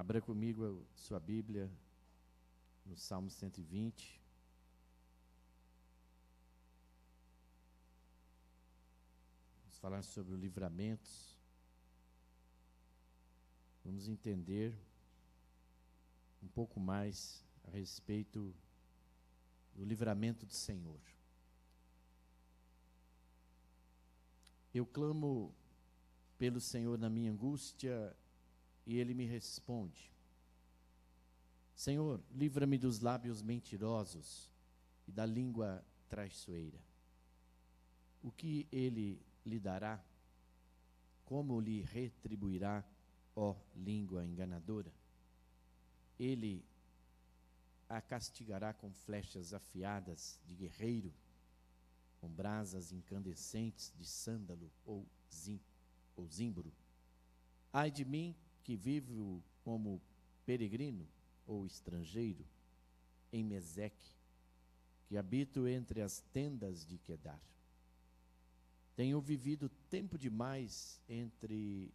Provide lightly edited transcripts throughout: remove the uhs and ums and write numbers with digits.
Abra comigo sua Bíblia no Salmo 120. Vamos falar sobre o livramentos. Vamos entender um pouco mais a respeito do livramento do Senhor. Eu clamo pelo Senhor na minha angústia e Ele me responde. Senhor, livra-me dos lábios mentirosos e da língua traiçoeira. O que Ele lhe dará? Como lhe retribuirá, ó língua enganadora? Ele a castigará com flechas afiadas de guerreiro, com brasas incandescentes de sândalo ou zimbro. Ai de mim, que vivo como peregrino ou estrangeiro em Meseque, que habito entre as tendas de Quedar. Tenho vivido tempo demais entre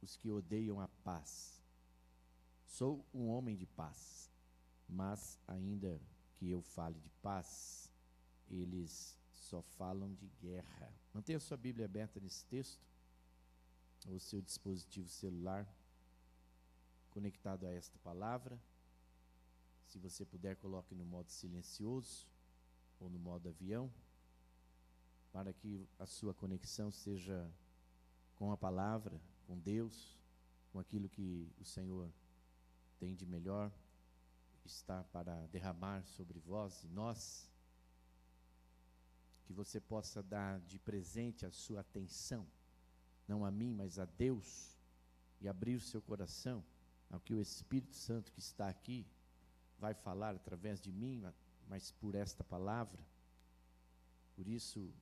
os que odeiam a paz. Sou um homem de paz, mas ainda que eu fale de paz, eles só falam de guerra. Mantenha sua Bíblia aberta nesse texto, ou seu dispositivo celular conectado a esta palavra. Se você puder, coloque no modo silencioso ou no modo avião, para que a sua conexão seja com a palavra, com Deus, com aquilo que o Senhor tem de melhor, está para derramar sobre vós e nós. Que você possa dar de presente a sua atenção, não a mim, mas a Deus, e abrir o seu coração ao que o Espírito Santo que está aqui vai falar através de mim, mas por esta palavra. Por isso,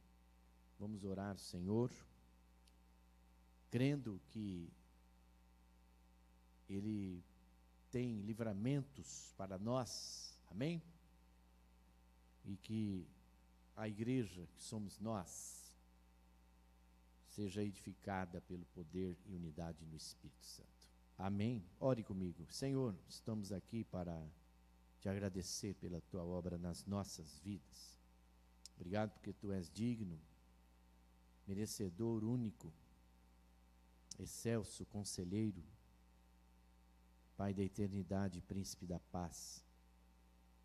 vamos orar, Senhor, crendo que Ele tem livramentos para nós, amém? E que a igreja, que somos nós, seja edificada pelo poder e unidade no Espírito Santo. Amém? Ore comigo. Senhor, estamos aqui para te agradecer pela tua obra nas nossas vidas. Obrigado porque tu és digno, merecedor, único, excelso, conselheiro, Pai da eternidade, príncipe da paz,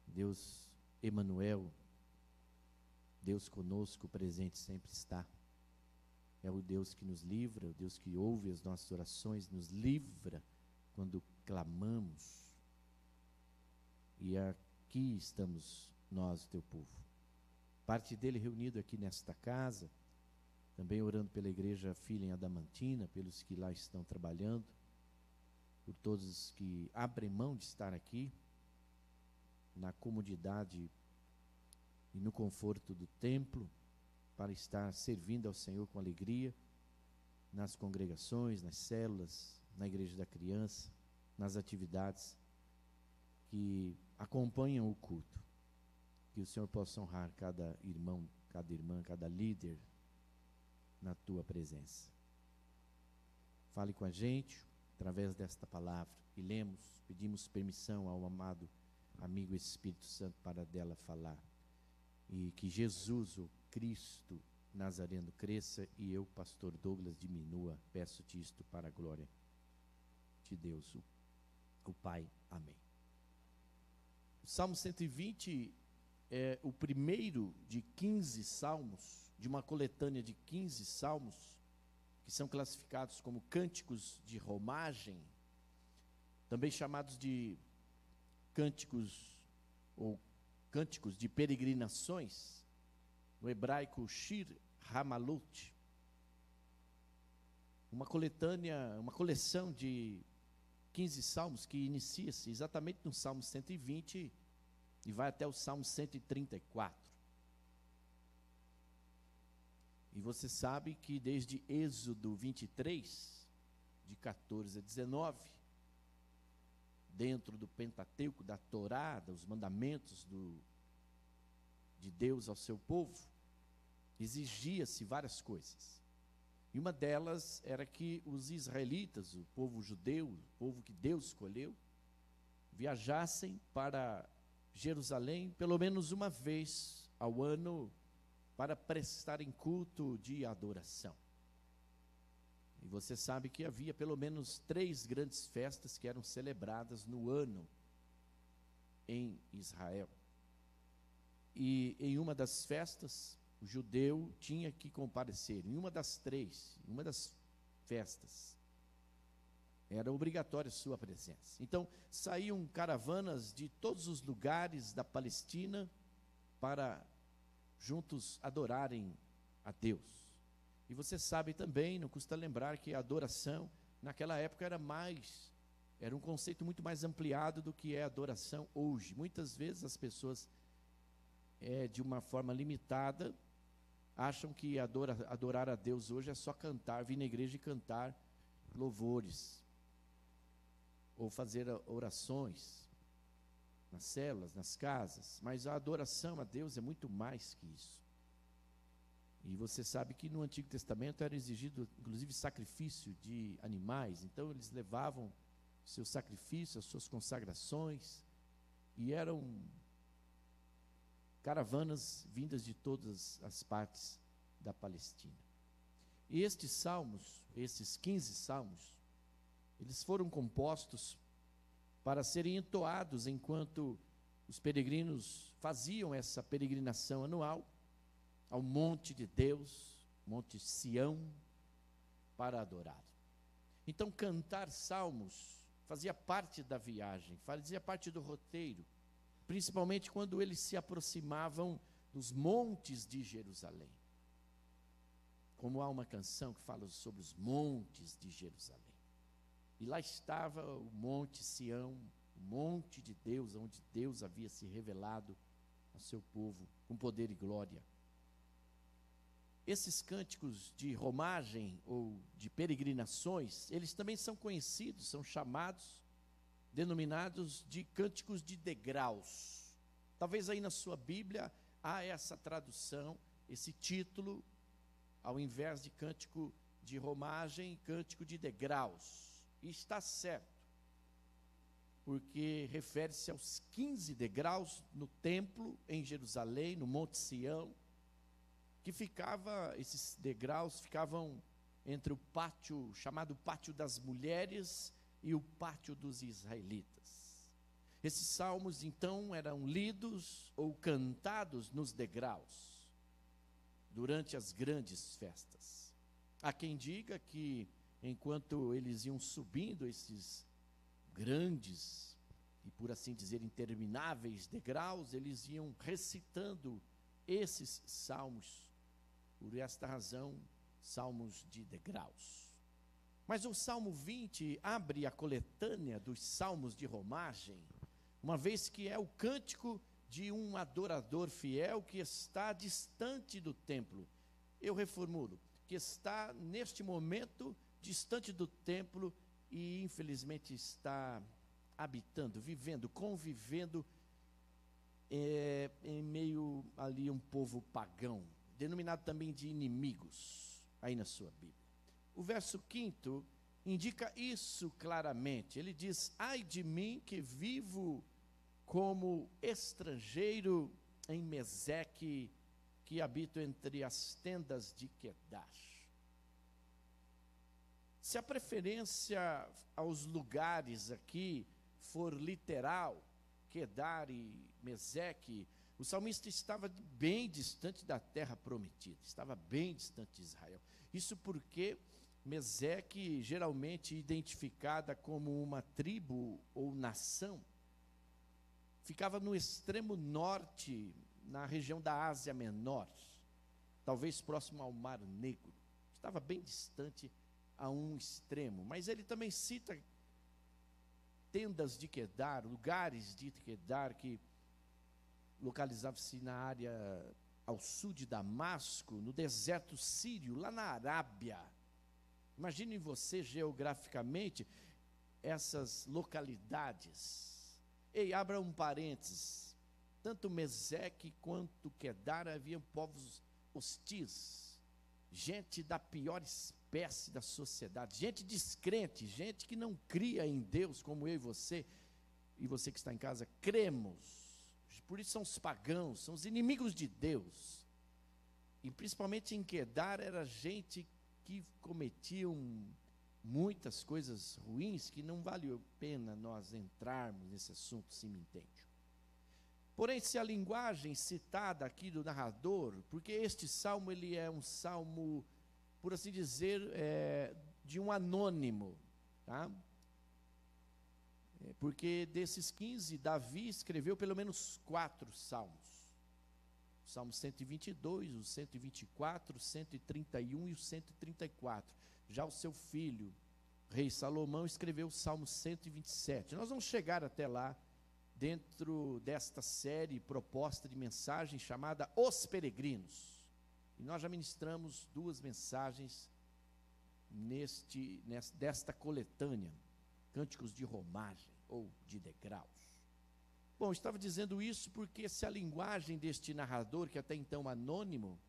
Deus Emanuel, Deus conosco, presente sempre está. É o Deus que nos livra, o Deus que ouve as nossas orações, nos livra quando clamamos. E aqui estamos nós, o teu povo. Parte dele reunido aqui nesta casa, também orando pela igreja Filha em Adamantina, pelos que lá estão trabalhando, por todos os que abrem mão de estar aqui, na comodidade e no conforto do templo, para estar servindo ao Senhor com alegria, nas congregações, nas células, na igreja da criança, nas atividades que acompanham o culto. Que o Senhor possa honrar cada irmão, cada irmã, cada líder na tua presença. Fale com a gente através desta palavra que lemos, pedimos permissão ao amado amigo Espírito Santo para dela falar. E que Jesus, o Cristo Nazareno, cresça e eu, pastor Douglas, diminua. Peço-te isto para a glória de Deus, o Pai. Amém. O Salmo 120 é o primeiro de 15 salmos, de uma coletânea de 15 salmos, que são classificados como cânticos de romagem, também chamados de cânticos ou cânticos de peregrinações, no hebraico Shir Hamalut. Uma coletânea, uma coleção de 15 salmos que inicia-se exatamente no Salmo 120 e vai até o Salmo 134. E você sabe que desde Êxodo 23, de 14 a 19, dentro do Pentateuco, da Torá, dos mandamentos de Deus ao seu povo, exigia-se várias coisas. E uma delas era que os israelitas, o povo judeu, o povo que Deus escolheu, viajassem para Jerusalém pelo menos uma vez ao ano para prestarem culto de adoração. E você sabe que havia pelo menos 3 grandes festas que eram celebradas no ano em Israel. E em uma das festas, o judeu tinha que comparecer. Em uma das 3, em uma das festas, era obrigatória a sua presença. Então, saíam caravanas de todos os lugares da Palestina para juntos adorarem a Deus. E você sabe também, não custa lembrar, que a adoração naquela época era um conceito muito mais ampliado do que é a adoração hoje. Muitas vezes as pessoas, de uma forma limitada, acham que adorar a Deus hoje é só cantar, vir na igreja e cantar louvores, ou fazer orações nas celas, nas casas. Mas a adoração a Deus é muito mais que isso. E você sabe que no Antigo Testamento era exigido, inclusive, sacrifício de animais. Então, eles levavam seus sacrifícios, as suas consagrações, e eram caravanas vindas de todas as partes da Palestina. E estes salmos, esses 15 salmos, eles foram compostos para serem entoados enquanto os peregrinos faziam essa peregrinação anual ao monte de Deus, monte Sião, para adorar. Então, cantar salmos fazia parte da viagem, fazia parte do roteiro, principalmente quando eles se aproximavam dos montes de Jerusalém. Como há uma canção que fala sobre os montes de Jerusalém. E lá estava o monte Sião, o monte de Deus, onde Deus havia se revelado ao seu povo com poder e glória. Esses cânticos de romagem ou de peregrinações, eles também são conhecidos, são chamados, denominados de cânticos de degraus. Talvez aí na sua Bíblia há essa tradução, esse título, ao invés de cântico de romagem, cântico de degraus. E está certo, porque refere-se aos 15 degraus no templo em Jerusalém, no Monte Sião, que esses degraus ficavam entre o pátio, chamado Pátio das Mulheres, e o Pátio dos Israelitas. Esses salmos, então, eram lidos ou cantados nos degraus, durante as grandes festas. Há quem diga que, enquanto eles iam subindo esses grandes, e por assim dizer, intermináveis degraus, eles iam recitando esses salmos. Por esta razão, salmos de degraus. Mas o Salmo 20 abre a coletânea dos salmos de romagem, uma vez que é o cântico de um adorador fiel que está distante do templo. Eu reformulo, que está neste momento distante do templo e infelizmente está habitando, vivendo, convivendo em meio ali um povo pagão, denominado também de inimigos, aí na sua Bíblia. O verso 5º indica isso claramente. Ele diz: ai de mim que vivo como estrangeiro em Meseque, que habito entre as tendas de Quedar. Se a preferência aos lugares aqui for literal, Quedar e Meseque, o salmista estava bem distante da terra prometida, estava bem distante de Israel. Isso porque Meseque, geralmente identificada como uma tribo ou nação, ficava no extremo norte, na região da Ásia Menor, talvez próximo ao Mar Negro. Estava bem distante a um extremo, mas ele também cita tendas de Quedar, lugares de Quedar que localizava-se na área ao sul de Damasco, no deserto sírio, lá na Arábia. Imaginem você geograficamente essas localidades. Ei, abra um parênteses. Tanto Meseque quanto Quedar haviam povos hostis, gente da pior espécie da sociedade, gente descrente, gente que não cria em Deus, como eu e você que está em casa, cremos. Por isso são os pagãos, são os inimigos de Deus. E principalmente em Quedar era gente que cometiam muitas coisas ruins que não vale a pena nós entrarmos nesse assunto, se me entende. Porém, se a linguagem citada aqui do narrador, porque este salmo ele é um salmo, por assim dizer, de um anônimo, tá? Porque desses 15, Davi escreveu pelo menos 4 salmos. O Salmo 122, o 124, o 131 e o 134. Já o seu filho, rei Salomão, escreveu o Salmo 127. Nós vamos chegar até lá, dentro desta série proposta de mensagem chamada Os Peregrinos. E nós já ministramos 2 mensagens desta coletânea, Cânticos de Romagem ou de Degraus. Bom, estava dizendo isso porque se a linguagem deste narrador, que até então anônimo,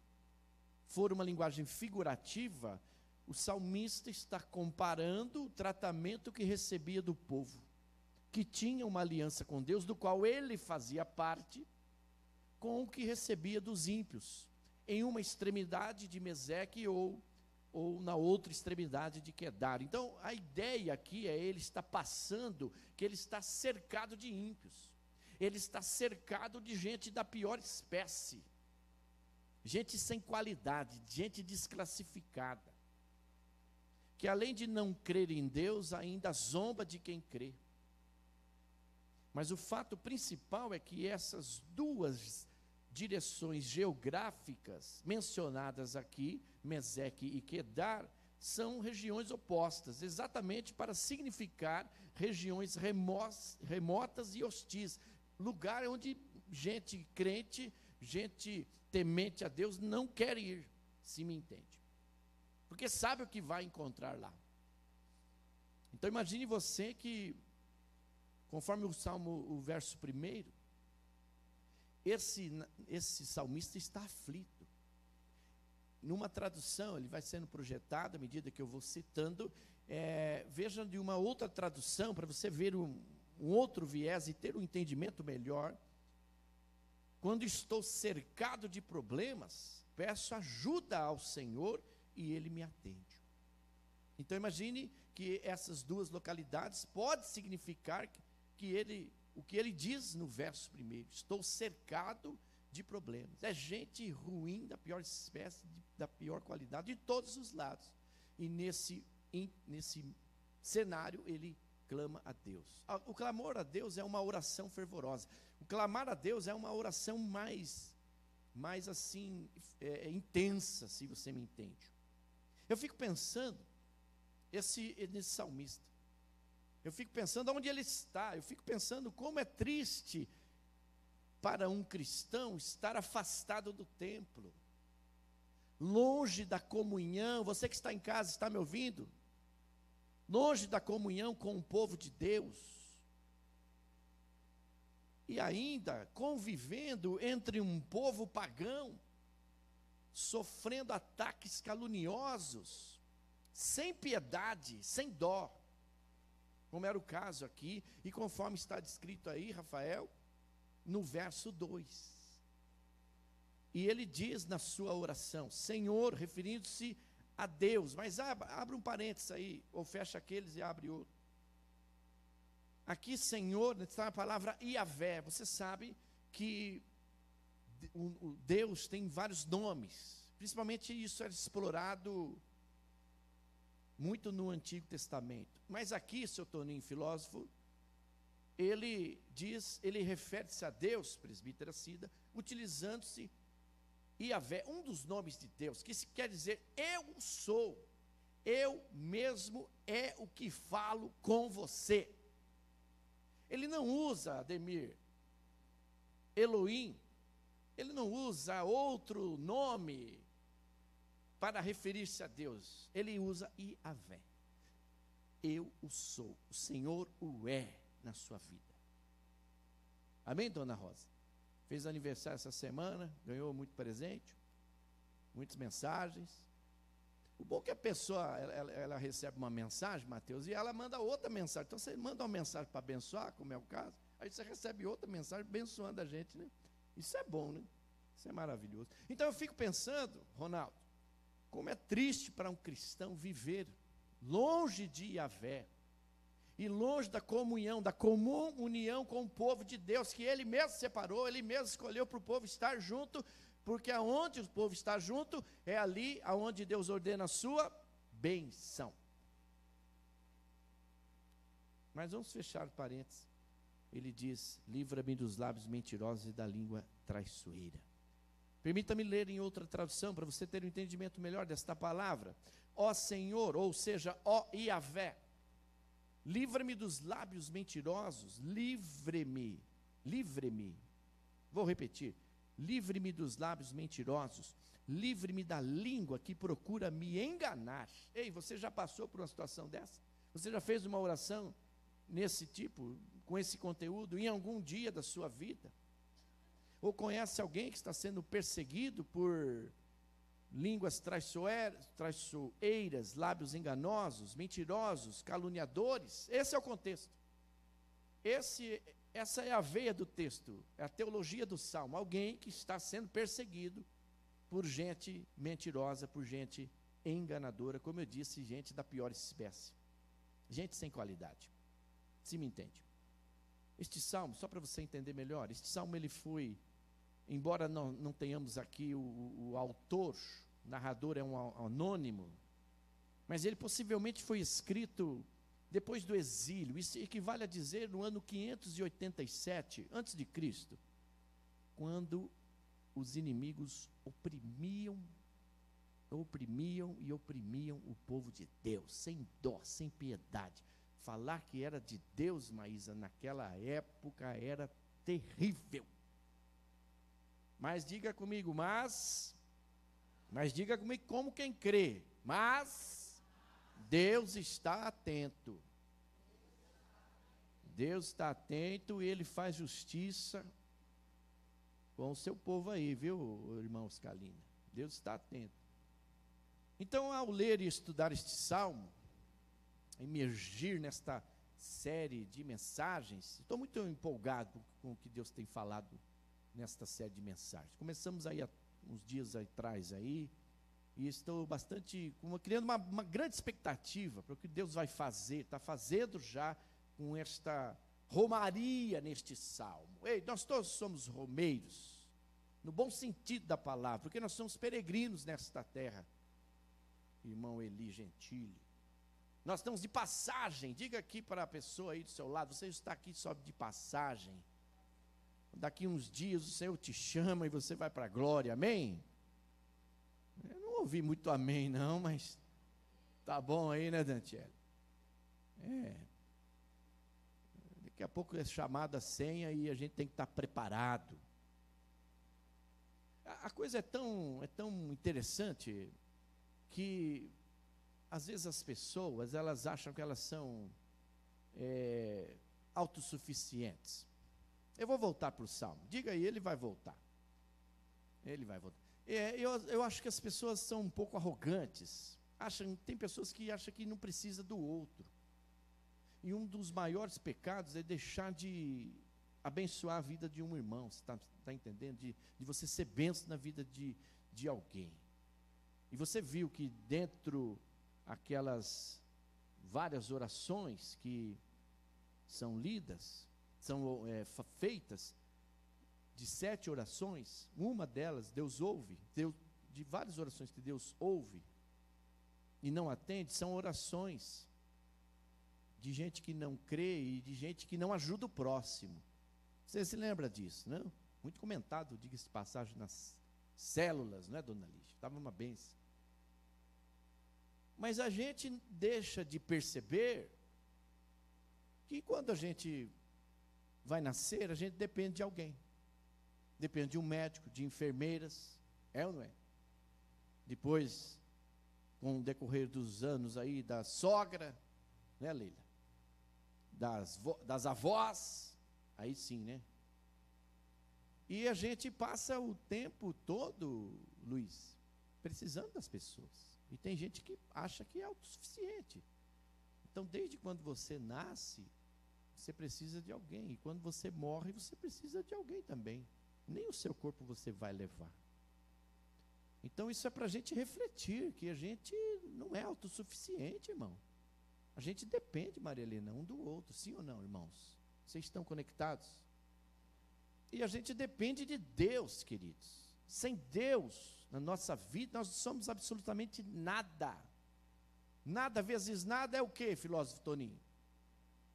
for uma linguagem figurativa, o salmista está comparando o tratamento que recebia do povo, que tinha uma aliança com Deus, do qual ele fazia parte, com o que recebia dos ímpios, em uma extremidade de Meseque ou na outra extremidade de Quedar. Então, a ideia aqui é ele está passando, que ele está cercado de ímpios, ele está cercado de gente da pior espécie, gente sem qualidade, gente desclassificada, que além de não crer em Deus, ainda zomba de quem crê. Mas o fato principal é que essas 2 direções geográficas mencionadas aqui, Meseque e Quedar, são regiões opostas, exatamente para significar regiões remotas e hostis, lugar onde gente crente, gente temente a Deus não quer ir, se me entende, porque sabe o que vai encontrar lá. Então imagine você que, conforme o Salmo, o verso 1, esse salmista está aflito. Numa tradução, ele vai sendo projetado à medida que eu vou citando, veja de uma outra tradução, para você ver um outro viés e ter um entendimento melhor. Quando estou cercado de problemas, peço ajuda ao Senhor e Ele me atende. Então imagine que essas 2 localidades podem significar o que ele diz no verso 1, estou cercado de problemas. É gente ruim, da pior espécie, da pior qualidade, de todos os lados. E nesse cenário ele clama a Deus. O clamor a Deus é uma oração fervorosa. O clamar a Deus é uma oração mais assim, intensa, se você me entende. Eu fico pensando, nesse salmista, eu fico pensando onde ele está, eu fico pensando como é triste para um cristão estar afastado do templo, longe da comunhão. Você que está em casa, está me ouvindo? Longe da comunhão com o povo de Deus, e ainda convivendo entre um povo pagão, sofrendo ataques caluniosos, sem piedade, sem dó, como era o caso aqui, e conforme está descrito aí, Rafael, no verso 2. E ele diz na sua oração, Senhor, referindo-se a Deus, mas abre um parênteses aí, ou fecha aqueles e abre outro. Aqui, Senhor, está a palavra Iavé. Você sabe que o Deus tem vários nomes, principalmente isso era explorado muito no Antigo Testamento. Mas aqui, seu Toninho, filósofo, ele refere-se a Deus, presbítera Cida, utilizando-se Iavé, um dos nomes de Deus, que quer dizer, eu sou, eu mesmo é o que falo com você. Ele não usa, Ademir, Elohim, ele não usa outro nome para referir-se a Deus, ele usa Iavé. Eu o sou, o Senhor o é na sua vida. Amém, dona Rosa? Fez aniversário essa semana, ganhou muito presente, muitas mensagens. O bom é que a pessoa, ela recebe uma mensagem, Mateus, e ela manda outra mensagem. Então, você manda uma mensagem para abençoar, como é o caso, aí você recebe outra mensagem abençoando a gente, né? Isso é bom, né? Isso é maravilhoso. Então, eu fico pensando, Ronaldo, como é triste para um cristão viver longe de Yahvé, e longe da comunhão, da comum união com o povo de Deus, que Ele mesmo separou, Ele mesmo escolheu para o povo estar junto, porque aonde o povo está junto, é ali aonde Deus ordena a sua benção. Mas vamos fechar o parênteses. Ele diz, livra-me dos lábios mentirosos e da língua traiçoeira. Permita-me ler em outra tradução, para você ter um entendimento melhor desta palavra. Ó Senhor, ou seja, ó Yahvé, livra-me dos lábios mentirosos, livre-me, vou repetir, livre-me dos lábios mentirosos, livre-me da língua que procura me enganar. Ei, você já passou por uma situação dessa? Você já fez uma oração nesse tipo, com esse conteúdo, em algum dia da sua vida? Ou conhece alguém que está sendo perseguido por línguas traiçoeiras, lábios enganosos, mentirosos, caluniadores? Esse é o contexto. Essa é a veia do texto, é a teologia do Salmo. Alguém que está sendo perseguido por gente mentirosa, por gente enganadora, como eu disse, gente da pior espécie, gente sem qualidade. Se me entende? Este Salmo, só para você entender melhor, este Salmo ele foi, embora não tenhamos aqui o autor, o narrador é um anônimo, mas ele possivelmente foi escrito depois do exílio. Isso equivale a dizer no ano 587 antes de Cristo, quando os inimigos oprimiam e oprimiam o povo de Deus, sem dó, sem piedade. Falar que era de Deus, Maísa, naquela época era terrível. Mas diga comigo, mas diga comigo como quem crê, mas Deus está atento. Deus está atento e Ele faz justiça com o seu povo aí, viu, irmão Scalina? Deus está atento. Então, ao ler e estudar este salmo, emergir nesta série de mensagens, estou muito empolgado com o que Deus tem falado nesta série de mensagens. Começamos aí há uns dias atrás aí, e estou criando uma grande expectativa para o que Deus vai fazer, está fazendo já com esta romaria neste salmo. Ei, nós todos somos romeiros, no bom sentido da palavra, porque nós somos peregrinos nesta terra. Irmão Eli Gentili, nós estamos de passagem. Diga aqui para a pessoa aí do seu lado, você está aqui só de passagem. Daqui uns dias o Senhor te chama e você vai para a glória, amém? Eu não ouvi muito amém não, mas tá bom aí, né, Dantiel? Daqui a pouco é chamada a senha e a gente tem que estar preparado. A coisa é tão interessante que às vezes as pessoas, elas acham que elas são autossuficientes. Eu vou voltar para o Salmo. Diga aí, ele vai voltar. Ele vai voltar. Eu acho que as pessoas são um pouco arrogantes. Tem pessoas que acham que não precisa do outro. E um dos maiores pecados é deixar de abençoar a vida de um irmão. Você está entendendo? De você ser bênção na vida de alguém. E você viu que dentro aquelas várias orações que são lidas, são feitas, de 7 orações, uma delas Deus ouve, de várias orações que Deus ouve e não atende, são orações de gente que não crê e de gente que não ajuda o próximo. Você se lembra disso, não? Muito comentado, diga-se de passagem, nas células, não é, dona Lígia? Estava uma bênção. Mas a gente deixa de perceber que quando a gente vai nascer, a gente depende de alguém. Depende de um médico, de enfermeiras, é ou não é? Depois, com o decorrer dos anos aí, da sogra, né, Leila? Das avós, aí sim, né? E a gente passa o tempo todo, Luiz, precisando das pessoas. E tem gente que acha que é autossuficiente. Então, desde quando você nasce, você precisa de alguém. E quando você morre, você precisa de alguém também. Nem o seu corpo você vai levar. Então, isso é para a gente refletir, que a gente não é autossuficiente, irmão. A gente depende, Maria Helena, um do outro. Sim ou não, irmãos? Vocês estão conectados? E a gente depende de Deus, queridos. Sem Deus, na nossa vida, nós não somos absolutamente nada. Nada vezes nada é o quê, filósofo Toninho?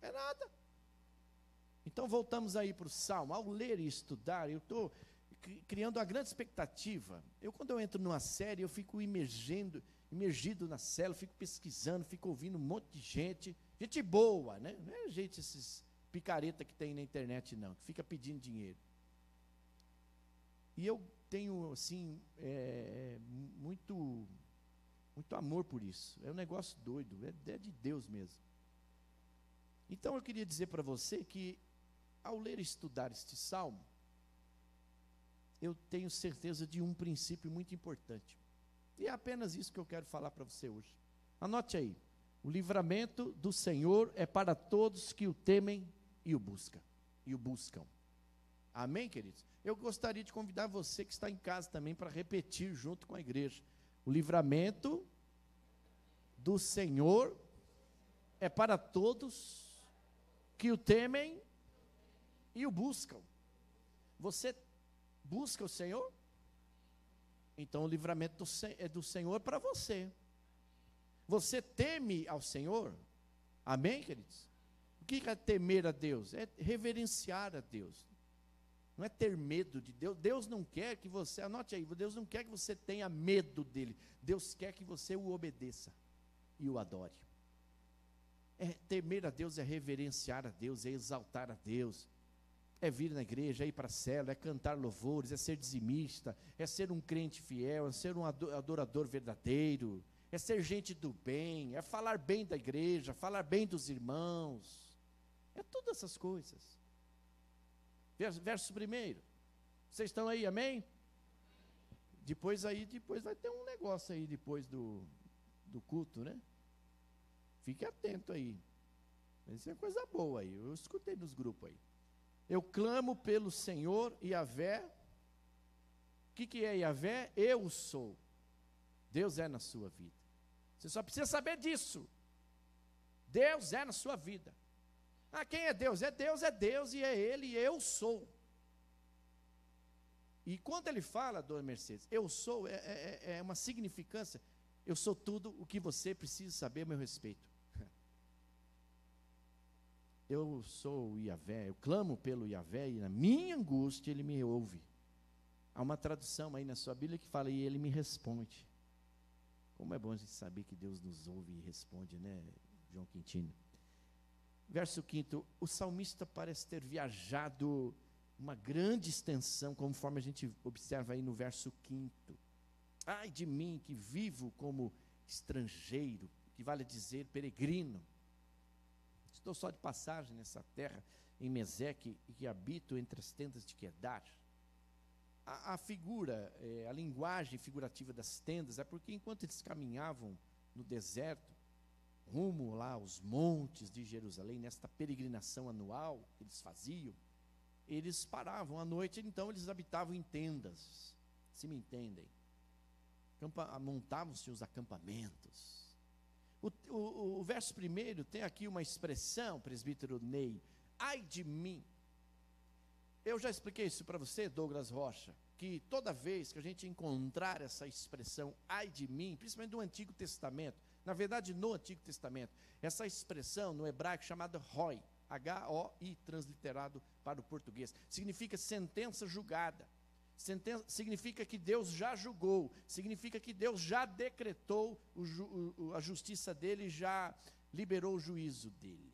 É nada. Então voltamos aí para o Salmo. Ao ler e estudar, eu estou criando uma grande expectativa. Quando eu entro numa série, eu fico imergido na célula, fico pesquisando, fico ouvindo um monte de gente boa, né? Não é gente, esses picareta que tem na internet não, que fica pedindo dinheiro. E eu tenho, assim, muito amor por isso. É um negócio doido, é de Deus mesmo. Então eu queria dizer para você que, ao ler e estudar este salmo, eu tenho certeza de um princípio muito importante. E é apenas isso que eu quero falar para você hoje. Anote aí. O livramento do Senhor é para todos que o temem e o buscam. Amém, queridos? Eu gostaria de convidar você que está em casa também para repetir junto com a igreja. O livramento do Senhor é para todos que o temem e o buscam. Você busca o Senhor? Então o livramento é do Senhor para você. Você teme ao Senhor? Amém, queridos? O que é temer a Deus? É reverenciar a Deus. Não é ter medo de Deus. Deus não quer que você, anote aí, Deus não quer que você tenha medo dele. Deus quer que você o obedeça e o adore. Temer a Deus é reverenciar a Deus, é exaltar a Deus. É vir na igreja, é ir para a célula, é cantar louvores, é ser dizimista, é ser um crente fiel, é ser um adorador verdadeiro, é ser gente do bem, é falar bem da igreja, falar bem dos irmãos. É todas essas coisas. Verso 1. Vocês estão aí, amém? Depois vai ter um negócio aí, depois do culto, né? Fique atento aí. Isso é coisa boa aí, eu escutei nos grupos aí. Eu clamo pelo Senhor, Yahvé. O que é Yahvé? Eu sou. Deus é na sua vida. Você só precisa saber disso. Deus é na sua vida. Quem é Deus? É Deus e é Ele, e eu sou. E quando ele fala, dona Mercedes, eu sou, é uma significância. Eu sou tudo o que você precisa saber a meu respeito. Eu sou o Yahvé, eu clamo pelo Yahvé, e na minha angústia ele me ouve. Há uma tradução aí na sua Bíblia que fala, e ele me responde. Como é bom a gente saber que Deus nos ouve e responde, né, João Quintino? Verso 5, o salmista parece ter viajado uma grande extensão, conforme a gente observa aí no verso 5. Ai de mim, que vivo como estrangeiro, que vale dizer peregrino. Estou só de passagem nessa terra, em Meseque, e que habito entre as tendas de Quedar. A figura, a linguagem figurativa das tendas, é porque enquanto eles caminhavam no deserto, rumo lá aos montes de Jerusalém, nesta peregrinação anual que eles faziam, eles paravam à noite, então eles habitavam em tendas, se me entendem. Montavam-se os acampamentos. O verso 1 tem aqui uma expressão, presbítero Ney, ai de mim. Eu já expliquei isso para você, Douglas Rocha, que toda vez que a gente encontrar essa expressão, ai de mim, principalmente no Antigo Testamento, na verdade no Antigo Testamento, essa expressão no hebraico chamada roi, H-O-I, transliterado para o português, significa sentença julgada. Significa que Deus já julgou, significa que Deus já decretou a justiça dele, já liberou o juízo dele.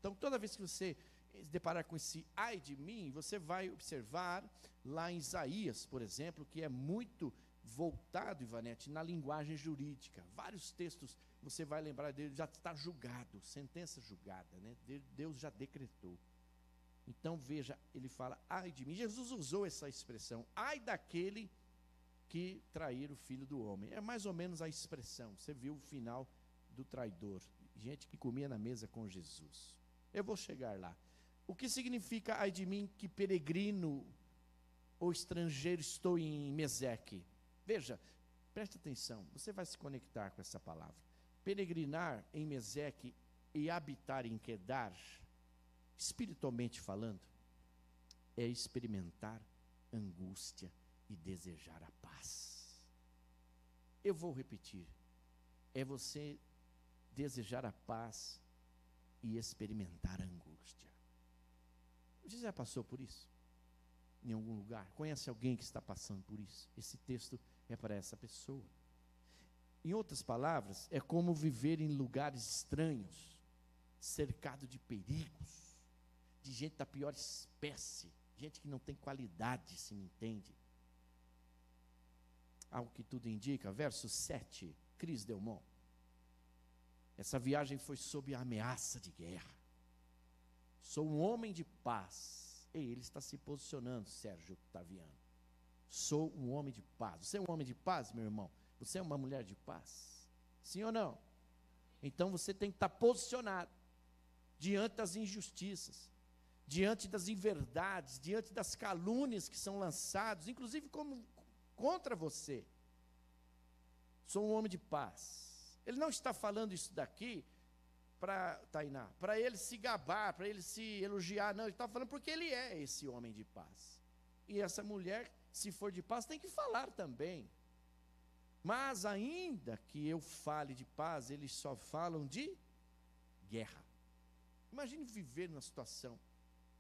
Então, toda vez que você se deparar com esse ai de mim, você vai observar lá em Isaías, por exemplo, que é muito voltado, Ivanete, na linguagem jurídica. Vários textos você vai lembrar dele, já está julgado, sentença julgada, né? Deus já decretou. Então veja, ele fala, ai de mim. Jesus usou essa expressão, ai daquele que trair o Filho do Homem. É mais ou menos a expressão. Você viu o final do traidor. Gente que comia na mesa com Jesus. Eu vou chegar lá. O que significa, ai de mim, que peregrino ou estrangeiro estou em Meseque? Veja, preste atenção, você vai se conectar com essa palavra. Peregrinar em Meseque e habitar em Quedar, espiritualmente falando, é experimentar angústia e desejar a paz. Eu vou repetir, é você desejar a paz e experimentar a angústia. Você já passou por isso? Em algum lugar? Conhece alguém que está passando por isso? Esse texto é para essa pessoa. Em outras palavras, é como viver em lugares estranhos, cercado de perigos, de gente da pior espécie, gente que não tem qualidade, se me entende. Ao que tudo indica, verso 7, Cris Delmont. Essa viagem foi sob a ameaça de guerra. Sou um homem de paz. E ele está se posicionando, Sérgio Taviano. Sou um homem de paz. Você é um homem de paz, meu irmão? Você é uma mulher de paz? Sim ou não? Então você tem que estar posicionado diante das injustiças, diante das inverdades, diante das calúnias que são lançadas, inclusive como contra você. Sou um homem de paz. Ele não está falando isso daqui para Tainá, para ele se gabar, para ele se elogiar, não, ele está falando porque ele é esse homem de paz. E essa mulher, se for de paz, tem que falar também. Mas ainda que eu fale de paz, eles só falam de guerra. Imagine viver numa situação,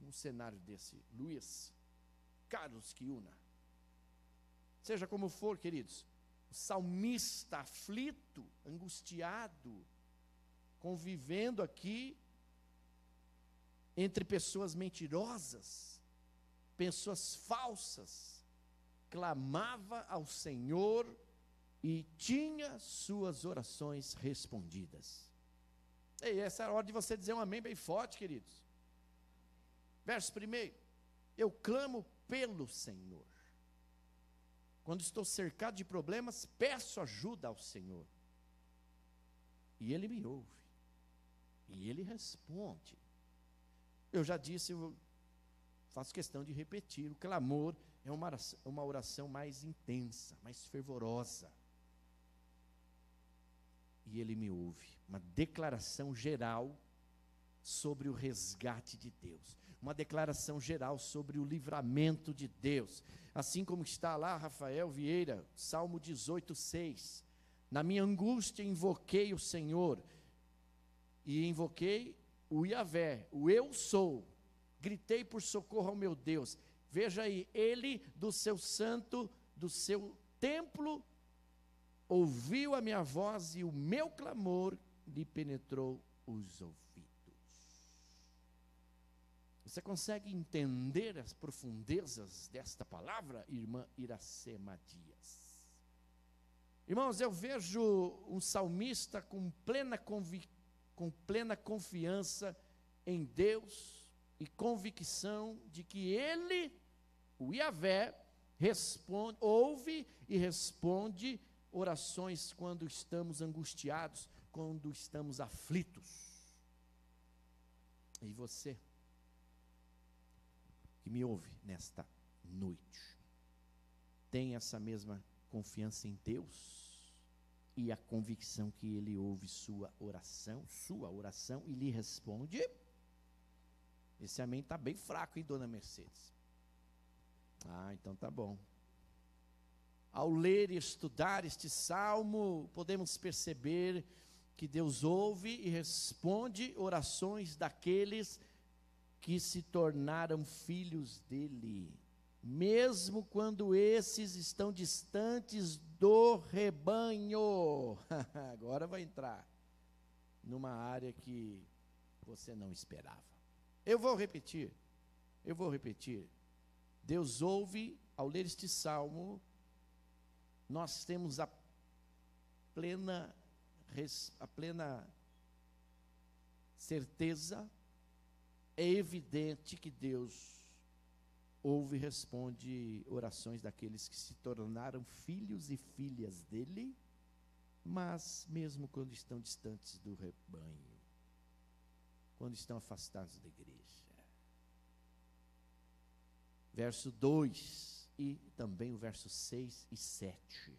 num cenário desse, Luiz Carlos Quiuna. Seja como for, queridos, o salmista aflito, angustiado, convivendo aqui entre pessoas mentirosas, pessoas falsas, clamava ao Senhor e tinha suas orações respondidas. E essa é a hora de você dizer um amém bem forte, queridos. Verso 1, eu clamo pelo Senhor. Quando estou cercado de problemas, peço ajuda ao Senhor. E Ele me ouve. E Ele responde. Eu já disse, eu faço questão de repetir, o clamor é uma oração mais intensa, mais fervorosa. E Ele me ouve. Uma declaração geral sobre o resgate de Deus. Uma declaração geral sobre o livramento de Deus. Assim como está lá Rafael Vieira, Salmo 18:6. Na minha angústia invoquei o Senhor, e invoquei o Yahvé, o eu sou. Gritei por socorro ao meu Deus. Veja aí, ele do seu santo, do seu templo, ouviu a minha voz e o meu clamor lhe penetrou os ouvidos. Você consegue entender as profundezas desta palavra, irmã Iracema Dias? Irmãos, eu vejo um salmista com plena confiança em Deus e convicção de que Ele, o Yahvé, ouve e responde orações quando estamos angustiados, quando estamos aflitos. E você, que me ouve nesta noite, tem essa mesma confiança em Deus e a convicção que Ele ouve sua oração e lhe responde? Esse amém está bem fraco, hein, dona Mercedes? Ah, então tá bom. Ao ler e estudar este salmo, podemos perceber que Deus ouve e responde orações daqueles que se tornaram filhos dele, mesmo quando esses estão distantes do rebanho. Agora vai entrar numa área que você não esperava. Eu vou repetir. Deus ouve, ao ler este salmo, nós temos a plena certeza, é evidente que Deus ouve e responde orações daqueles que se tornaram filhos e filhas dele, mas mesmo quando estão distantes do rebanho, quando estão afastados da igreja. Verso 2 e também o verso 6 e 7.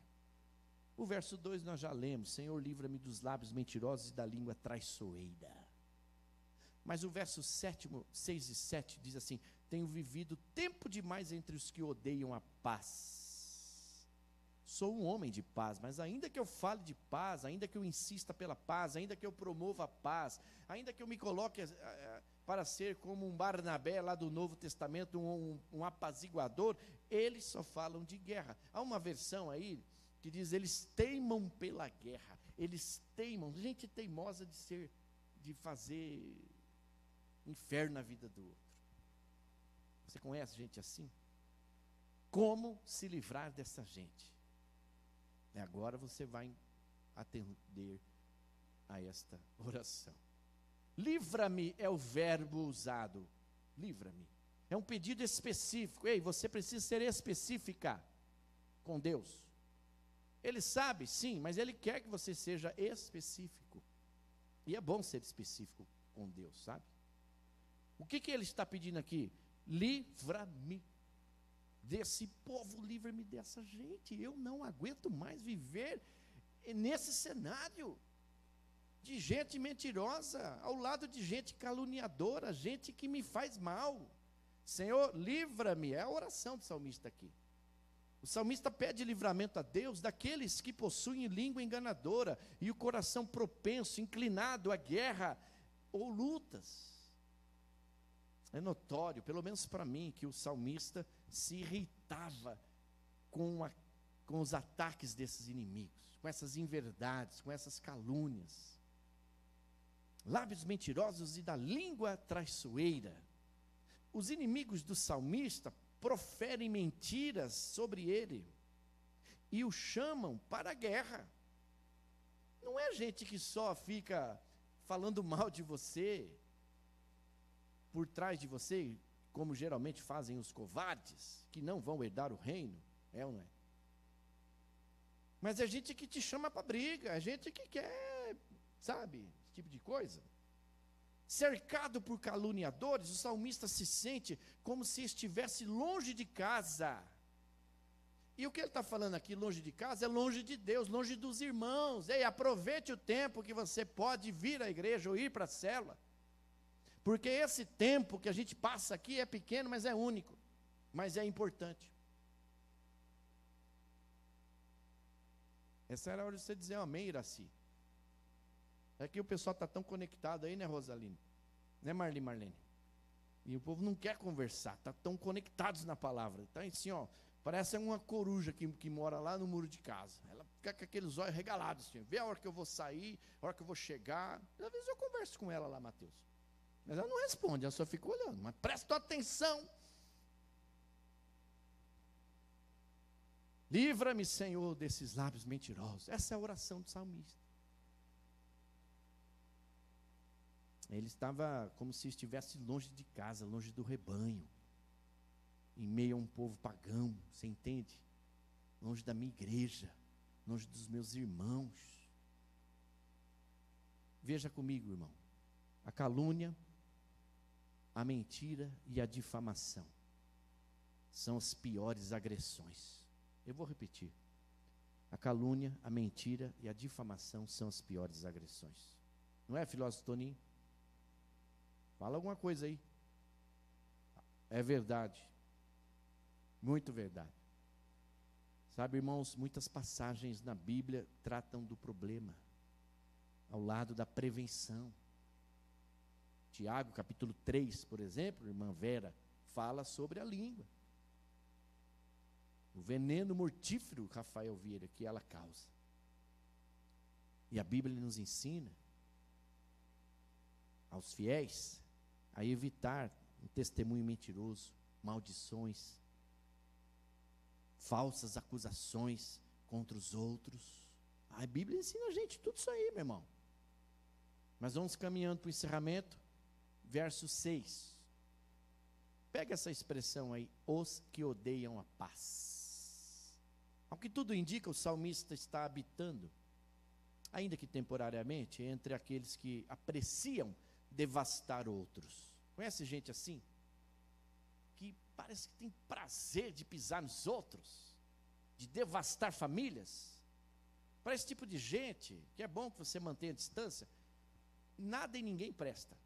O verso 2 nós já lemos: Senhor, livra-me dos lábios mentirosos e da língua traiçoeira. Mas o verso 6 e 7 diz assim: tenho vivido tempo demais entre os que odeiam a paz. Sou um homem de paz, mas ainda que eu fale de paz, ainda que eu insista pela paz, ainda que eu promova a paz, ainda que eu me coloque para ser como um Barnabé lá do Novo Testamento, um apaziguador, eles só falam de guerra. Há uma versão aí que diz: eles teimam pela guerra, eles teimam, gente teimosa de fazer inferno na vida do outro. Você conhece gente assim? Como se livrar dessa gente? E agora você vai atender a esta oração. Livra-me é o verbo usado. Livra-me. É um pedido específico. Ei, você precisa ser específica com Deus. Ele sabe, sim, mas Ele quer que você seja específico. E é bom ser específico com Deus, sabe? O que Ele está pedindo aqui? Livra-me desse povo, livra-me dessa gente. Eu não aguento mais viver nesse cenário de gente mentirosa, ao lado de gente caluniadora, gente que me faz mal. Senhor, livra-me. É a oração do salmista aqui. O salmista pede livramento a Deus daqueles que possuem língua enganadora e o coração propenso, inclinado à guerra ou lutas. É notório, pelo menos para mim, que o salmista se irritava com os ataques desses inimigos, com essas inverdades, com essas calúnias. Lábios mentirosos e da língua traiçoeira. Os inimigos do salmista proferem mentiras sobre ele e o chamam para a guerra. Não é gente que só fica falando mal de você, por trás de você, como geralmente fazem os covardes, que não vão herdar o reino, é ou não é? Mas é gente que te chama para briga, é gente que quer, sabe, esse tipo de coisa. Cercado por caluniadores, o salmista se sente como se estivesse longe de casa. E o que ele está falando aqui, longe de casa, é longe de Deus, longe dos irmãos. Ei, aproveite o tempo que você pode vir à igreja ou ir para a célula. Porque esse tempo que a gente passa aqui é pequeno, mas é único. Mas é importante. Essa era a hora de você dizer amém, Iraci. É que o pessoal está tão conectado aí, né, Rosaline? Né, Marlene? E o povo não quer conversar, está tão conectados na palavra. Está assim, ó, parece uma coruja que mora lá no muro de casa. Ela fica com aqueles olhos regalados, assim, vê a hora que eu vou sair, a hora que eu vou chegar. Às vezes eu converso com ela lá, Mateus. Mas ela não responde, ela só fica olhando. Mas presta atenção. Livra-me, Senhor, desses lábios mentirosos. Essa é a oração do salmista. Ele estava como se estivesse longe de casa, longe do rebanho, em meio a um povo pagão, você entende? Longe da minha igreja, longe dos meus irmãos. Veja comigo, irmão, a calúnia, a mentira e a difamação são as piores agressões. Eu vou repetir. A calúnia, a mentira e a difamação são as piores agressões. Não é, filósofo Toninho? Fala alguma coisa aí. É verdade. Muito verdade. Sabe, irmãos, muitas passagens na Bíblia tratam do problema, ao lado da prevenção. Tiago, capítulo 3, por exemplo, irmã Vera, fala sobre a língua. O veneno mortífero, Rafael Vieira, que ela causa. E a Bíblia nos ensina aos fiéis a evitar um testemunho mentiroso, maldições, falsas acusações contra os outros. A Bíblia ensina a gente tudo isso aí, meu irmão. Mas vamos caminhando para o encerramento. Verso 6. Pega essa expressão aí, os que odeiam a paz. Ao que tudo indica, o salmista está habitando, ainda que temporariamente, entre aqueles que apreciam devastar outros. Conhece gente assim? Que parece que tem prazer de pisar nos outros, de devastar famílias. Para esse tipo de gente, que é bom que você mantenha a distância, nada e ninguém presta.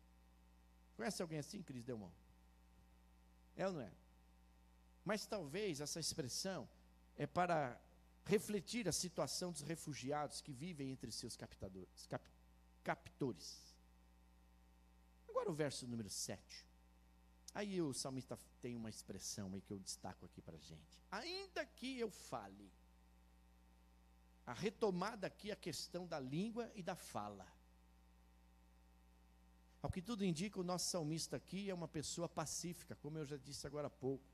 Conhece alguém assim, Cris Delmont? É ou não é? Mas talvez essa expressão é para refletir a situação dos refugiados que vivem entre seus captores. Agora o verso número 7. Aí o salmista tem uma expressão aí que eu destaco aqui para a gente. Ainda que eu fale, a retomada aqui a questão da língua e da fala. Ao que tudo indica, o nosso salmista aqui é uma pessoa pacífica, como eu já disse agora há pouco.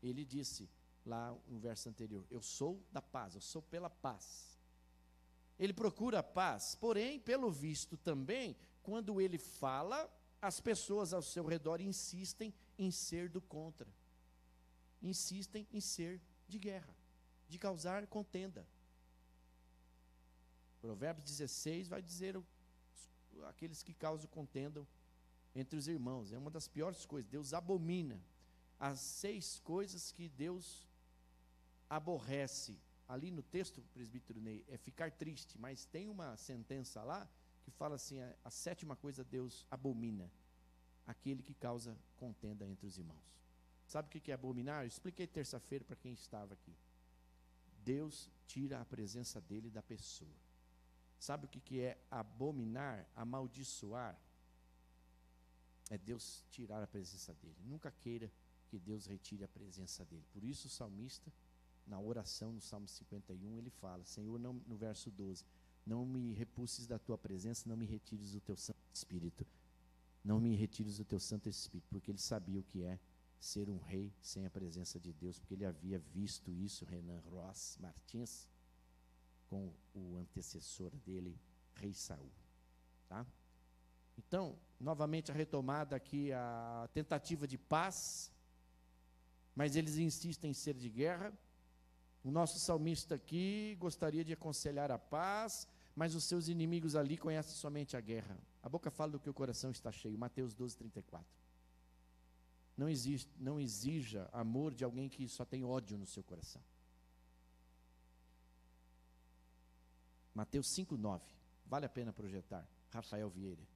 Ele disse lá no verso anterior, eu sou da paz, eu sou pela paz. Ele procura a paz, porém, pelo visto também, quando ele fala, as pessoas ao seu redor insistem em ser do contra. Insistem em ser de guerra, de causar contenda. Provérbios 16 vai dizer aqueles que causam contenda entre os irmãos. É uma das piores coisas. Deus abomina as 6 coisas que Deus aborrece. Ali no texto, presbítero Ney, é ficar triste, mas tem uma sentença lá que fala assim, a 7ª coisa Deus abomina, aquele que causa contenda entre os irmãos. Sabe o que é abominar? Eu expliquei terça-feira para quem estava aqui. Deus tira a presença dele da pessoa. Sabe o que é abominar, amaldiçoar? É Deus tirar a presença dele. Nunca queira que Deus retire a presença dele. Por isso o salmista, na oração, no Salmo 51, ele fala, Senhor, não, no verso 12, não me repulses da tua presença, não me retires do teu Santo Espírito. Não me retires do teu Santo Espírito, porque ele sabia o que é ser um rei sem a presença de Deus, porque ele havia visto isso, Renan Ross Martins, com o antecessor dele, rei Saul. Tá? Então, novamente a retomada aqui, a tentativa de paz, mas eles insistem em ser de guerra. O nosso salmista aqui gostaria de aconselhar a paz, mas os seus inimigos ali conhecem somente a guerra. A boca fala do que o coração está cheio. Mateus 12, 34. Não exija amor de alguém que só tem ódio no seu coração. Mateus 5, 9. Vale a pena projetar. Rafael Vieira.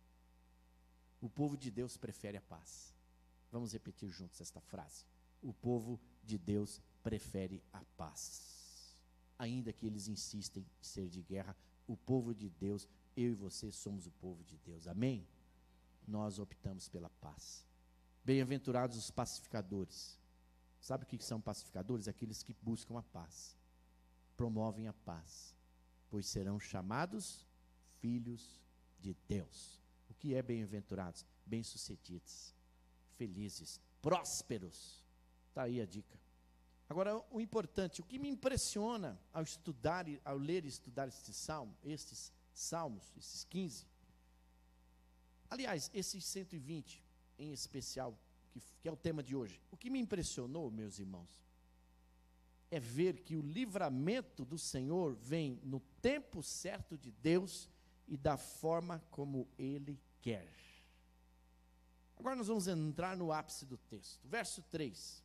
O povo de Deus prefere a paz. Vamos repetir juntos esta frase. O povo de Deus prefere a paz. Ainda que eles insistem em ser de guerra, o povo de Deus, eu e você somos o povo de Deus. Amém? Nós optamos pela paz. Bem-aventurados os pacificadores. Sabe o que são pacificadores? Aqueles que buscam a paz. Promovem a paz. Pois serão chamados filhos de Deus. O que é bem-aventurados? Bem-sucedidos, felizes, prósperos. Está aí a dica. Agora, o importante, o que me impressiona ao estudar, ao ler e estudar estes salmos, esses 15, aliás, esses 120 em especial, que é o tema de hoje, o que me impressionou, meus irmãos, é ver que o livramento do Senhor vem no tempo certo de Deus e da forma como Ele quer. Agora nós vamos entrar no ápice do texto. Verso 3.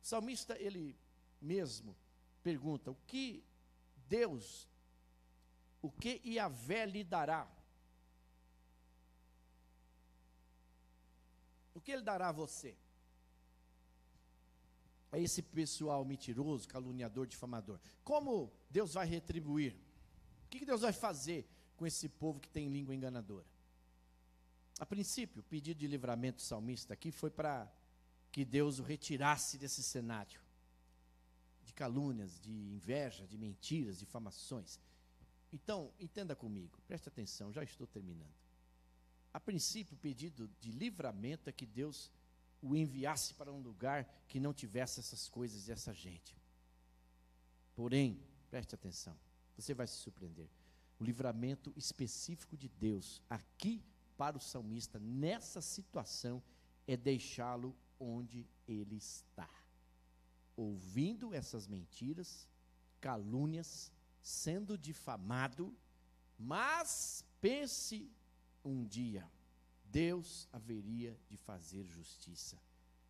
O salmista, ele mesmo pergunta, o que Yahvé lhe dará? O que Ele dará a você? A esse pessoal mentiroso, caluniador, difamador. Como Deus vai retribuir? O que Deus vai fazer com esse povo que tem língua enganadora? A princípio, o pedido de livramento do salmista aqui foi para que Deus o retirasse desse cenário de calúnias, de inveja, de mentiras, difamações. Então, entenda comigo, preste atenção, já estou terminando. A princípio, o pedido de livramento é que Deus o enviasse para um lugar que não tivesse essas coisas e essa gente. Porém, preste atenção, você vai se surpreender. O livramento específico de Deus aqui para o salmista, nessa situação, é deixá-lo onde ele está, ouvindo essas mentiras, calúnias, sendo difamado. Mas pense um dia, Deus haveria de fazer justiça.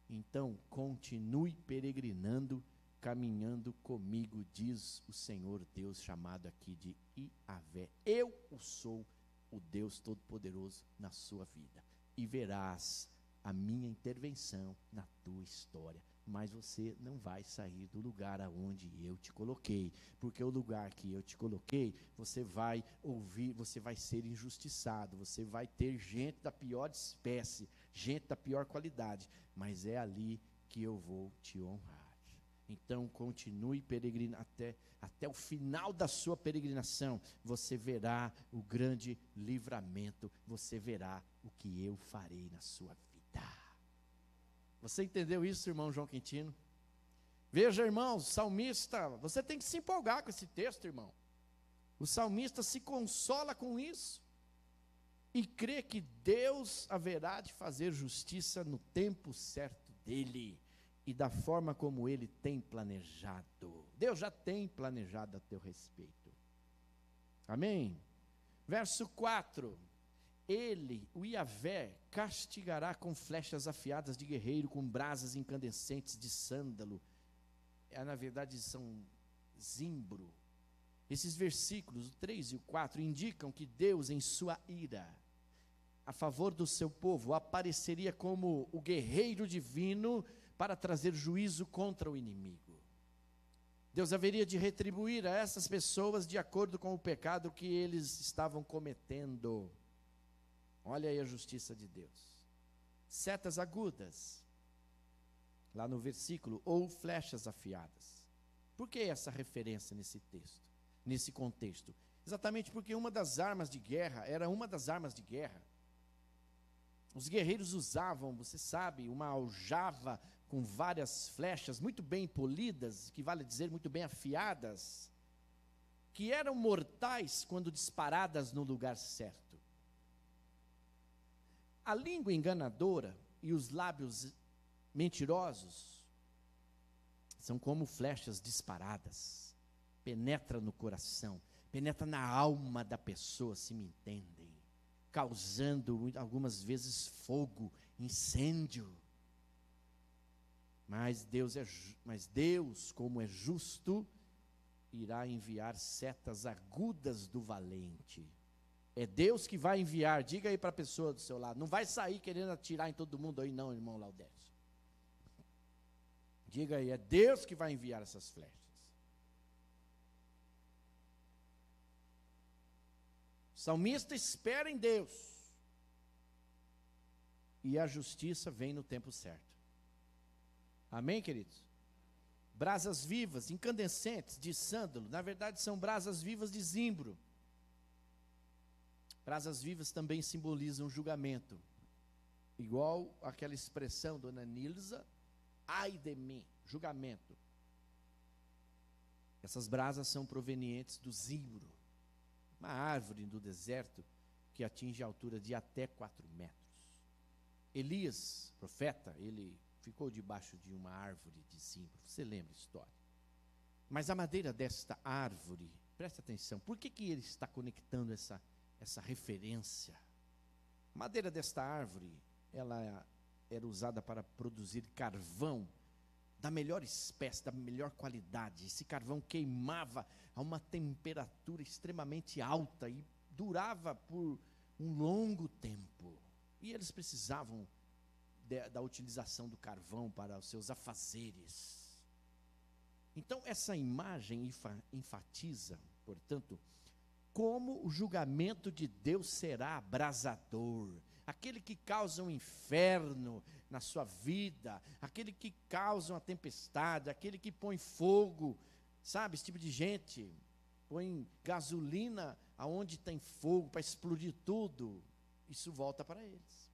Então, continue peregrinando, caminhando comigo, diz o Senhor Deus, chamado aqui de Iavé. Eu sou o Deus Todo-Poderoso na sua vida. E verás a minha intervenção na tua história. Mas você não vai sair do lugar aonde eu te coloquei, porque o lugar que eu te coloquei, você vai ouvir, você vai ser injustiçado, você vai ter gente da pior espécie, gente da pior qualidade, mas é ali que eu vou te honrar. Então continue peregrinando até o final da sua peregrinação, você verá o grande livramento, você verá o que eu farei na sua vida. Você entendeu isso, irmão João Quintino? Veja, irmão, o salmista, você tem que se empolgar com esse texto, irmão. O salmista se consola com isso e crê que Deus haverá de fazer justiça no tempo certo dele e da forma como ele tem planejado. Deus já tem planejado a teu respeito. Amém? Verso 4. Ele, o Iavé, castigará com flechas afiadas de guerreiro, com brasas incandescentes de sândalo. Na verdade, são zimbro. Esses versículos, o 3 e o 4, indicam que Deus, em sua ira, a favor do seu povo, apareceria como o guerreiro divino para trazer juízo contra o inimigo. Deus haveria de retribuir a essas pessoas de acordo com o pecado que eles estavam cometendo. Olha aí a justiça de Deus. Setas agudas, lá no versículo, ou flechas afiadas. Por que essa referência nesse texto, nesse contexto? Exatamente porque uma das armas de guerra, os guerreiros usavam, você sabe, uma aljava com várias flechas muito bem polidas, que vale dizer muito bem afiadas, que eram mortais quando disparadas no lugar certo. A língua enganadora e os lábios mentirosos são como flechas disparadas, penetra no coração, penetra na alma da pessoa, se me entendem, causando algumas vezes fogo, incêndio. Mas Deus, como é justo, irá enviar setas agudas do valente. É Deus que vai enviar. Diga aí para a pessoa do seu lado, não vai sair querendo atirar em todo mundo aí não, irmão Laudécio. Diga aí, é Deus que vai enviar essas flechas. O salmista espera em Deus, e a justiça vem no tempo certo. Amém, queridos? Brasas vivas, incandescentes de sândalo, na verdade são brasas vivas de zimbro. Brasas vivas também simbolizam julgamento, igual aquela expressão, dona Nilza, ai de mim, julgamento. Essas brasas são provenientes do zimbro, uma árvore do deserto que atinge a altura de até 4 metros. Elias, profeta, ele ficou debaixo de uma árvore de zimbro, você lembra a história. Mas a madeira desta árvore, presta atenção, por que ele está conectando essa referência? A madeira desta árvore, ela era usada para produzir carvão da melhor espécie, da melhor qualidade. Esse carvão queimava a uma temperatura extremamente alta e durava por um longo tempo. E eles precisavam da utilização do carvão para os seus afazeres. Então, essa imagem enfatiza, portanto, como o julgamento de Deus será abrasador, aquele que causa um inferno na sua vida, aquele que causa uma tempestade, aquele que põe fogo, sabe, esse tipo de gente, põe gasolina aonde tem fogo para explodir tudo, isso volta para eles.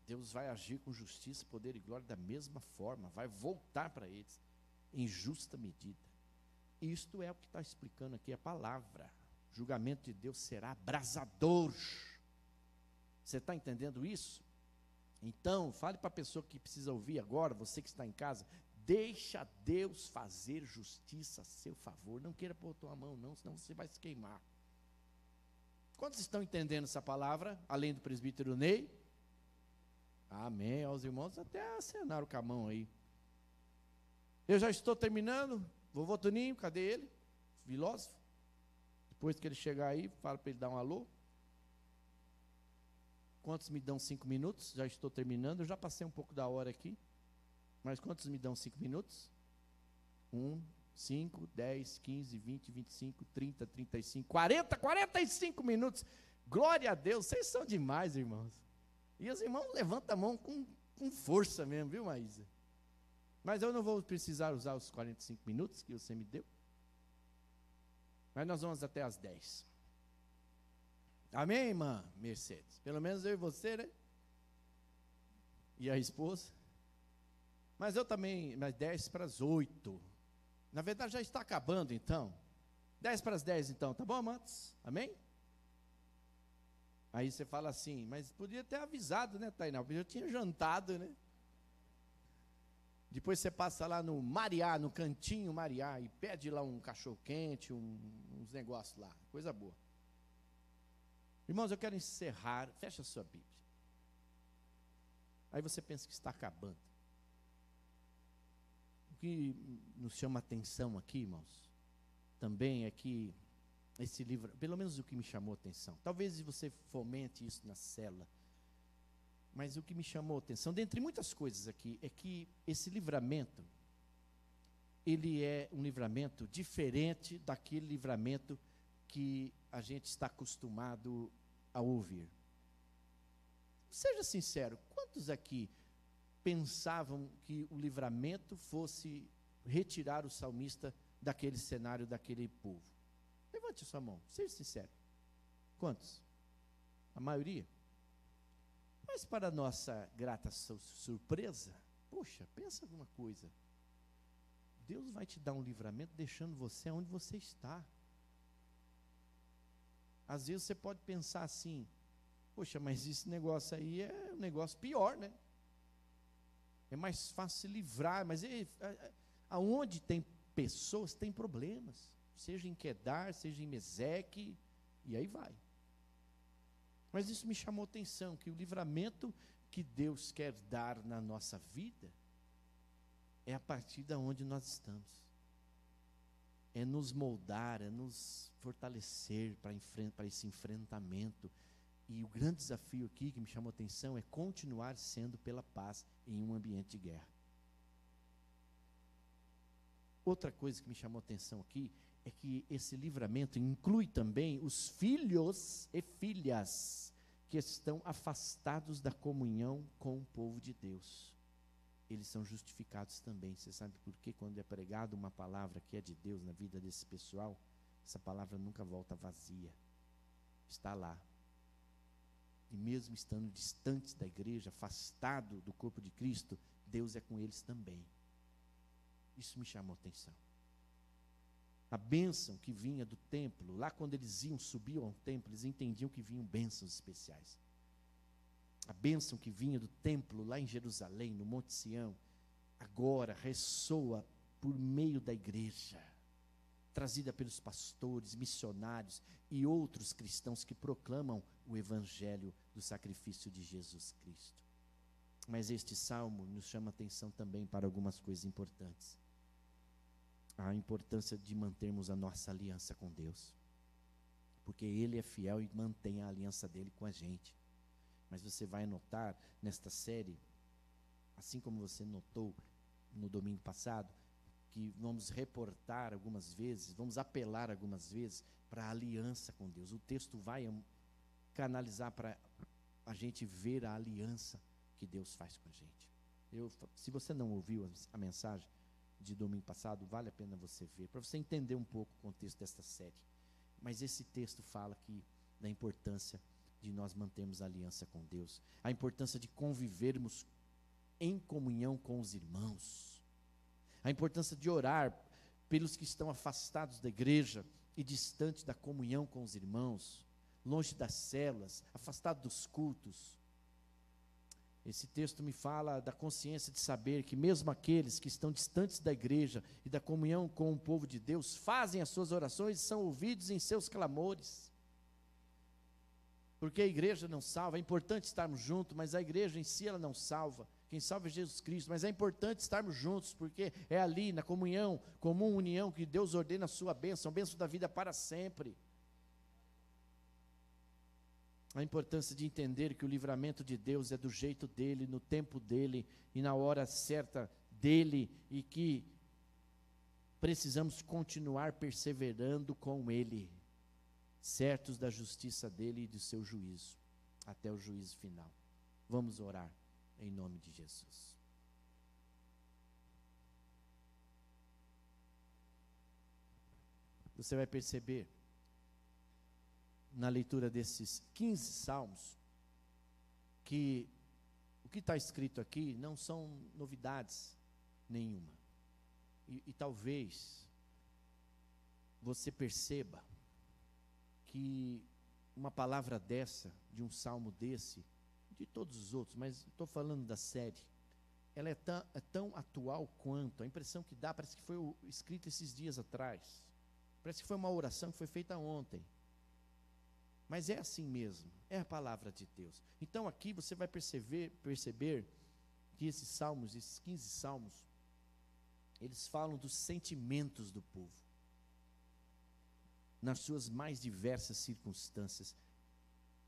Deus vai agir com justiça, poder e glória da mesma forma, vai voltar para eles, em justa medida. Isto é o que está explicando aqui a palavra. O julgamento de Deus será abrasador. Você está entendendo isso? Então, fale para a pessoa que precisa ouvir agora, você que está em casa, deixa Deus fazer justiça a seu favor. Não queira pôr a tua mão, não, senão você vai se queimar. Quantos estão entendendo essa palavra, além do presbítero Ney? Amém. Aos irmãos até acenaram com a mão aí. Eu já estou terminando. Vovô Toninho, cadê ele? Filósofo. Depois que ele chegar aí, fala para ele dar um alô. Quantos me dão 5 minutos? Já estou terminando. Eu já passei um pouco da hora aqui. Mas quantos me dão 5 minutos? 1, 5, 10, 15, 20, 25, 30, 35, 40, 45 minutos. Glória a Deus. Vocês são demais, irmãos. E os irmãos levantam a mão com força mesmo, viu, Maísa? Mas eu não vou precisar usar os 45 minutos que você me deu. Mas nós vamos até as 10. Amém, irmã Mercedes? Pelo menos eu e você, né? E a esposa. Mas eu também, mas 10 para as 8. Na verdade já está acabando então. 10 para as 10 então, tá bom, amantes? Amém? Aí você fala assim, mas podia ter avisado, né, Tainá? Porque eu tinha jantado, né? Depois você passa lá no Mariá, no cantinho Mariá, e pede lá um cachorro-quente, uns negócios lá, coisa boa. Irmãos, eu quero encerrar, fecha a sua Bíblia. Aí você pensa que está acabando. O que nos chama a atenção aqui, irmãos, também é que esse livro, pelo menos o que me chamou a atenção, talvez você fomente isso na célula, mas o que me chamou a atenção, dentre muitas coisas aqui, é que esse livramento, ele é um livramento diferente daquele livramento que a gente está acostumado a ouvir. Seja sincero, quantos aqui pensavam que o livramento fosse retirar o salmista daquele cenário, daquele povo? Levante a sua mão, seja sincero. Quantos? A maioria? Mas para nossa grata surpresa, poxa, pensa alguma coisa. Deus vai te dar um livramento deixando você onde você está. Às vezes você pode pensar assim, poxa, mas esse negócio aí é um negócio pior, né? É mais fácil se livrar, mas aonde tem pessoas, tem problemas. Seja em Quedar, seja em Meseque, e aí vai. Mas isso me chamou a atenção, que o livramento que Deus quer dar na nossa vida é a partir de onde nós estamos. É nos moldar, é nos fortalecer para esse enfrentamento. E o grande desafio aqui que me chamou a atenção é continuar sendo pela paz em um ambiente de guerra. Outra coisa que me chamou a atenção aqui é que esse livramento inclui também os filhos e filhas que estão afastados da comunhão com o povo de Deus. Eles são justificados também. Você sabe por quê? Quando é pregada uma palavra que é de Deus na vida desse pessoal, essa palavra nunca volta vazia. Está lá. E mesmo estando distantes da igreja, afastado do corpo de Cristo, Deus é com eles também. Isso me chamou a atenção. A bênção que vinha do templo, lá quando eles subiam ao templo, eles entendiam que vinham bênçãos especiais. A bênção que vinha do templo lá em Jerusalém, no Monte Sião, agora ressoa por meio da igreja, trazida pelos pastores, missionários e outros cristãos que proclamam o evangelho do sacrifício de Jesus Cristo. Mas este salmo nos chama a atenção também para algumas coisas importantes. A importância de mantermos a nossa aliança com Deus, porque Ele é fiel e mantém a aliança dele com a gente. Mas você vai notar nesta série, assim como você notou no domingo passado, que vamos reportar algumas vezes, vamos apelar algumas vezes para a aliança com Deus. O texto vai canalizar para a gente ver a aliança que Deus faz com a gente. Se você não ouviu a mensagem de domingo passado, vale a pena você ver, para você entender um pouco o contexto desta série. Mas esse texto fala aqui da importância de nós mantermos a aliança com Deus, a importância de convivermos em comunhão com os irmãos, a importância de orar pelos que estão afastados da igreja e distantes da comunhão com os irmãos, longe das células, afastado dos cultos. Esse texto me fala da consciência de saber que mesmo aqueles que estão distantes da igreja e da comunhão com o povo de Deus, fazem as suas orações e são ouvidos em seus clamores. Porque a igreja não salva, é importante estarmos juntos, mas a igreja em si ela não salva. Quem salva é Jesus Cristo, mas é importante estarmos juntos, porque é ali, na comunhão, comum união, que Deus ordena a sua bênção, a bênção da vida para sempre. A importância de entender que o livramento de Deus é do jeito dele, no tempo dele e na hora certa dele, e que precisamos continuar perseverando com ele, certos da justiça dele e do seu juízo, até o juízo final. Vamos orar em nome de Jesus. Você vai perceber na leitura desses 15 salmos, que o que está escrito aqui não são novidades nenhuma. E talvez você perceba que uma palavra dessa, de um salmo desse, de todos os outros, mas estou falando da série, ela é tão atual quanto, a impressão que dá, parece que foi escrita esses dias atrás, parece que foi uma oração que foi feita ontem. Mas é assim mesmo, é a palavra de Deus. Então aqui você vai perceber que esses salmos, esses 15 salmos, eles falam dos sentimentos do povo, nas suas mais diversas circunstâncias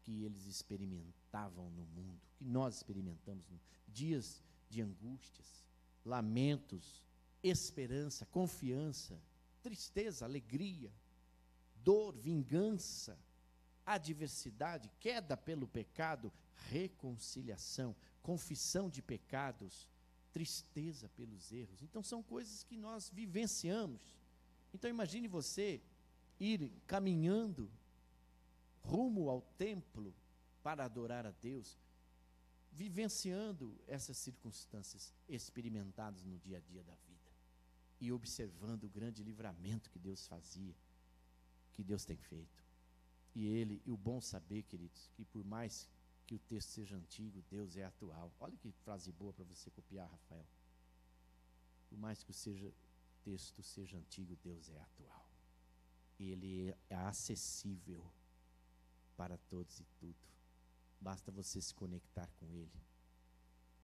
que eles experimentavam no mundo, que nós experimentamos, dias de angústias, lamentos, esperança, confiança, tristeza, alegria, dor, vingança, adversidade, queda pelo pecado, reconciliação, confissão de pecados, tristeza pelos erros. Então são coisas que nós vivenciamos. Então imagine você ir caminhando rumo ao templo para adorar a Deus, vivenciando essas circunstâncias experimentadas no dia a dia da vida e observando o grande livramento que Deus fazia, que Deus tem feito. E o bom saber, queridos, que por mais que o texto seja antigo, Deus é atual. Olha que frase boa para você copiar, Rafael. Por mais que o texto seja antigo, Deus é atual. Ele é acessível para todos e tudo. Basta você se conectar com Ele.